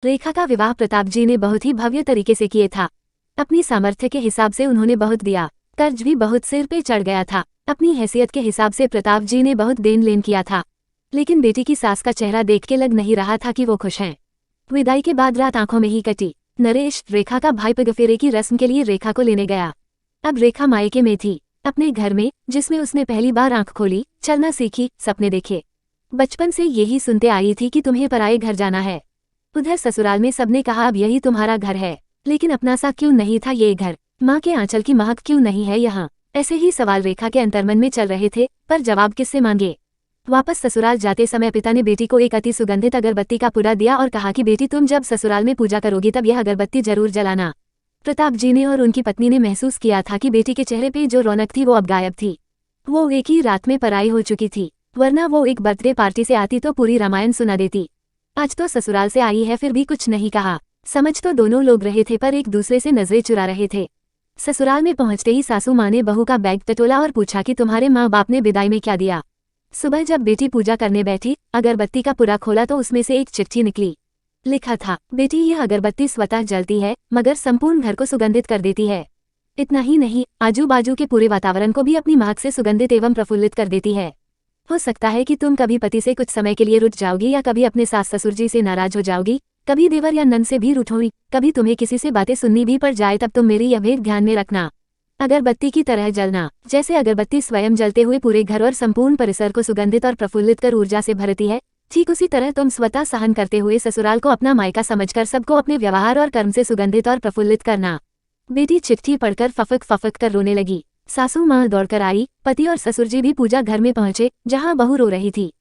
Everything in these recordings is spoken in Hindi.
रेखा का विवाह प्रताप जी ने बहुत ही भव्य तरीके से किए था। अपनी सामर्थ्य के हिसाब से उन्होंने बहुत दिया, कर्ज भी बहुत सिर पे चढ़ गया था। अपनी हैसियत के हिसाब से प्रताप जी ने बहुत देन लेन किया था, लेकिन बेटी की सास का चेहरा देख के लग नहीं रहा था कि वो खुश हैं। विदाई के बाद रात आंखों में ही कटी। नरेश रेखा का भाई पगफेरे की रस्म के लिए रेखा को लेने गया। अब रेखा मायके में थी, अपने घर में, जिसमें उसने पहली बार आंख खोली, चलना सीखी, सपने देखे। बचपन से यही सुनते आई थी कि तुम्हें पराये घर जाना है। उधर ससुराल में सबने कहा अब यही तुम्हारा घर है, लेकिन अपना सा क्यों नहीं था ये घर? माँ के आंचल की महक क्यों नहीं है यहाँ? ऐसे ही सवाल रेखा के अंतर्मन में चल रहे थे, पर जवाब किससे मांगे? वापस ससुराल जाते समय पिता ने बेटी को एक अति सुगंधित अगरबत्ती का पुडा दिया और कहा कि बेटी तुम जब ससुराल में पूजा करोगी तब यह अगरबत्ती जरूर जलाना। प्रताप जी ने और उनकी पत्नी ने महसूस किया था कि बेटी के चेहरे पे जो रौनक थी वो अब गायब थी। वो एक ही रात में पराई हो चुकी थी, वरना वो एक बर्थडे पार्टी से आती तो पूरी रामायण सुना देती। आज तो ससुराल से आई है फिर भी कुछ नहीं कहा। समझ तो दोनों लोग रहे थे पर एक दूसरे से नजरें चुरा रहे थे। ससुराल में पहुंचते ही सासू माँ ने बहू का बैग टटोला और पूछा कि तुम्हारे माँ बाप ने विदाई में क्या दिया? सुबह जब बेटी पूजा करने बैठी, अगरबत्ती का पुडा खोला तो उसमें से एक चिट्ठी निकली। लिखा था, बेटी यह अगरबत्ती स्वतः जलती है मगर संपूर्ण घर को सुगंधित कर देती है। इतना ही नहीं, आजू बाजू के पूरे वातावरण को भी अपनी महक से सुगंधित एवं प्रफुल्लित कर देती है। हो सकता है कि तुम कभी पति से कुछ समय के लिए रुठ जाओगी या कभी अपने सास ससुर जी से नाराज हो जाओगी, कभी देवर या नंद से भी रूठोगी, कभी तुम्हें किसी से बातें सुननी भी पड़ जाए, तब तुम मेरी यह भेद ध्यान में रखना। अगरबत्ती की तरह जलना। जैसे अगरबत्ती स्वयं जलते हुए पूरे घर और संपूर्ण परिसर को सुगंधित और प्रफुल्लित कर ऊर्जा से भरती है, ठीक उसी तरह तुम स्वतः सहन करते हुए ससुराल को अपना मायका समझकर सबको अपने व्यवहार और कर्म से सुगंधित और प्रफुल्लित करना। बेटी चिट्ठी पढ़कर फफक फफक कर रोने लगी। सासू माँ दौड़कर आई। पति और ससुर जी भी पूजा घर में पहुंचे, जहां बहू रो रही थी।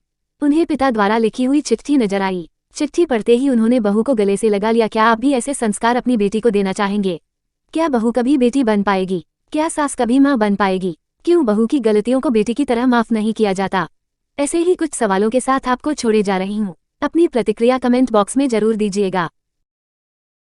उन्हें पिता द्वारा लिखी हुई चिट्ठी नजर आई। चिट्ठी पढ़ते ही उन्होंने बहू को गले से लगा लिया। क्या आप भी ऐसे संस्कार अपनी बेटी को देना चाहेंगे? क्या बहू कभी बेटी बन पाएगी? क्या सास कभी माँ बन पाएगी? क्यों बहू की गलतियों को बेटी की तरह माफ नहीं किया जाता? ऐसे ही कुछ सवालों के साथ आपको छोड़े जा रही हूँ। अपनी प्रतिक्रिया कमेंट बॉक्स में जरूर दीजिएगा।